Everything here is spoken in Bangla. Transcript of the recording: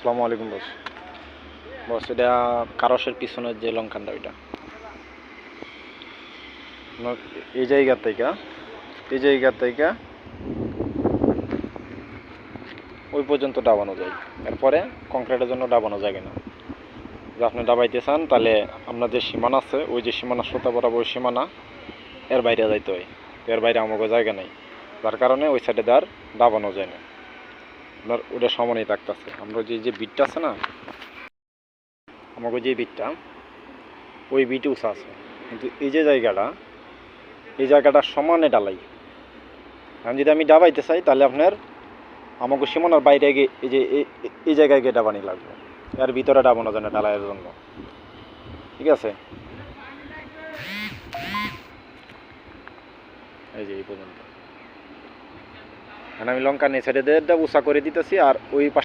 আসসালামু আলাইকুম বস। বস এটা কারসের পিছনের যে লঙ্কানটা ওইটা এই জায়গা থেকে ওই পর্যন্ত ডাবানো যায়। এরপরে কংক্রিটের জন্য ডাবানো যায় না। যদি আপনি ডাবাইতে চান তাহলে আপনার যে সীমানা আছে ওই যে সীমানা সুতা বরাবর ওই সীমানা এর বাইরে যাইতে হয়। এর বাইরে আমাকে জায়গা নেই, যার কারণে ওই সাইডে আর ডাবানো যায় না। আপনার ওটা সমানই থাকতেছে। আমরা যে বিটটা আছে না, আমাকে যে বিটটা ওই বিটে উঁচা আছে, কিন্তু এই জায়গাটা সমানে ডালাই। এখন যদি আমি ডাবাইতে চাই তাহলে আপনার আমাকে সীমানার বাইরে গিয়ে এই জায়গায় গিয়ে ডাবানি লাগবে। এর ভিতরে ডাবানো যায় না ডালাইয়ের জন্য। ঠিক আছে, এই যে এই পর্যন্ত। আমি লঙ্কা নিয়ে সাইডে উঁচা করে দিতেছি, আর ওই